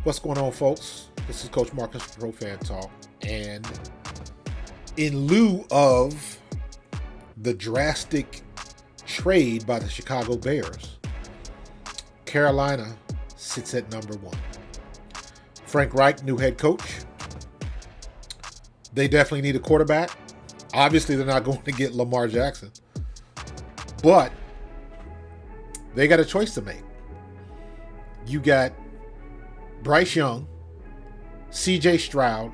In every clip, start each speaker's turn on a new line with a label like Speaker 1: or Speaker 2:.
Speaker 1: What's going on, folks? This is Coach Marcus from Pro Fan Talk. And in lieu of the drastic trade by the Chicago Bears, Carolina sits at number one. Frank Reich, new head coach. They definitely need a quarterback. Obviously, they're not going to get Lamar Jackson. But they got a choice to make. You got Bryce Young, C.J. Stroud,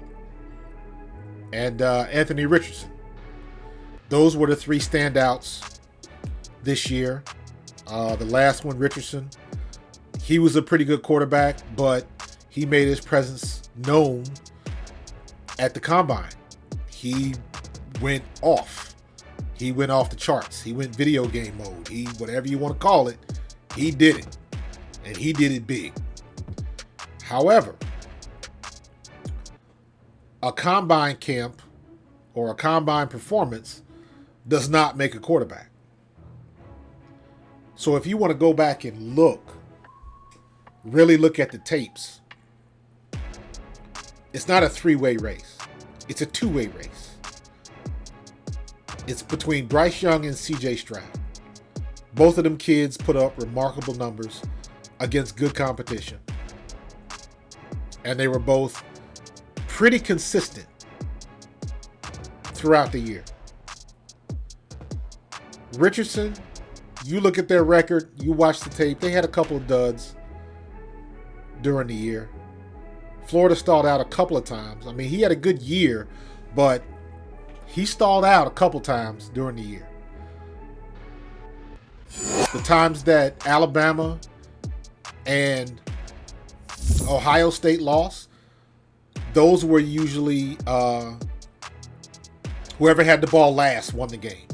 Speaker 1: and Anthony Richardson. Those were the three standouts this year. The last one, Richardson, he was a pretty good quarterback, but he made his presence known at the combine. He went off. He went off the charts. He went video game mode. He, whatever you want to call it, he did it. And he did it big. However, a combine camp or a combine performance does not make a quarterback. So if you want to go back and really look at the tapes, it's not a three-way race. It's a two-way race. It's between Bryce Young and C.J. Stroud. Both of them kids put up remarkable numbers against good competition. And they were both pretty consistent throughout the year. Richardson, you look at their record, you watch the tape, they had a couple of duds during the year. Florida stalled out a couple of times. I mean, he had a good year, but he stalled out a couple times during the year. The times that Alabama and Ohio State lost, those were usually whoever had the ball last won the game.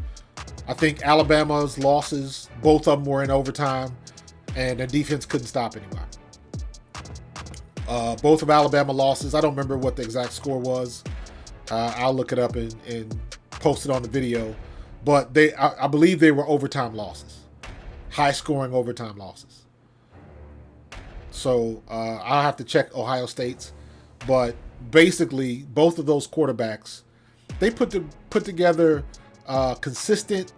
Speaker 1: I think Alabama's losses, both of them were in overtime, and their defense couldn't stop anybody. Both of Alabama losses, I don't remember what the exact score was. I'll look it up and post it on the video. But I believe they were overtime losses. High-scoring overtime losses. So I'll have to check Ohio State's. But basically, both of those quarterbacks, they put together consistent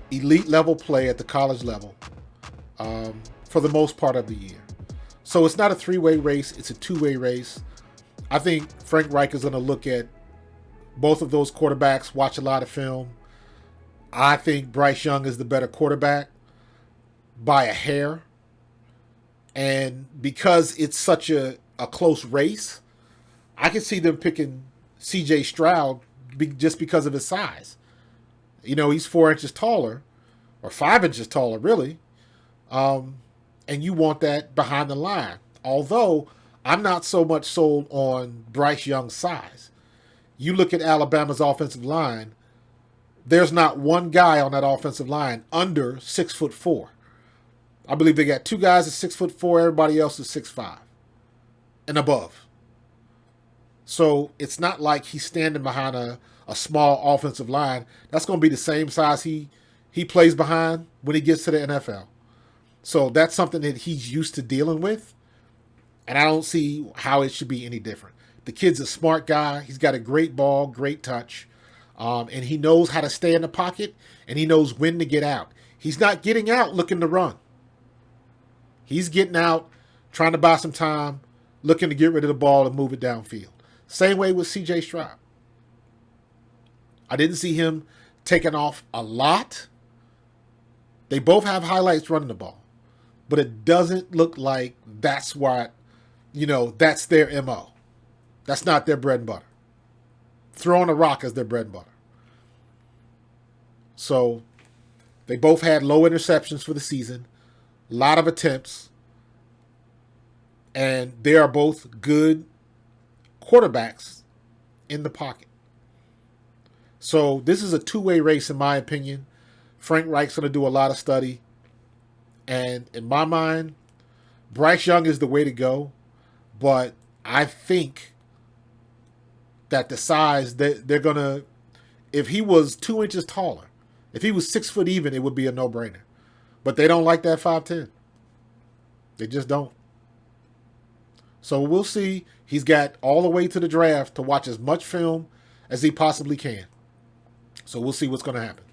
Speaker 1: elite-level play at the college level for the most part of the year. So it's not a three-way race. It's a two-way race. I think Frank Reich is going to look at both of those quarterbacks, watch a lot of film. I think Bryce Young is the better quarterback by a hair. And because it's such a close race, I can see them picking C.J. Stroud just because of his size. You know, he's 4 inches taller, or 5 inches taller, really. And you want that behind the line. Although, I'm not so much sold on Bryce Young's size. You look at Alabama's offensive line, there's not one guy on that offensive line under 6'4". I believe they got two guys at 6'4", everybody else is 6'5" and above. So it's not like he's standing behind a small offensive line. That's going to be the same size he plays behind when he gets to the NFL. So that's something that he's used to dealing with. And I don't see how it should be any different. The kid's a smart guy. He's got a great ball, great touch. And he knows how to stay in the pocket, and he knows when to get out. He's not getting out looking to run. He's getting out, trying to buy some time, looking to get rid of the ball and move it downfield. Same way with C.J. Stroud. I didn't see him taking off a lot. They both have highlights running the ball. But it doesn't look like that's what, that's their MO. That's not their bread and butter. Throwing a rock is their bread and butter. So they both had low interceptions for the season. A lot of attempts. And they are both good quarterbacks in the pocket. So this is a two-way race in my opinion. Frank Reich's going to do a lot of study. And in my mind, Bryce Young is the way to go. But I think that the size, they're going to, if he was 2 inches taller, if he was 6 foot even, it would be a no-brainer. But they don't like that 5'10". They just don't. So we'll see. He's got all the way to the draft to watch as much film as he possibly can. So we'll see what's going to happen.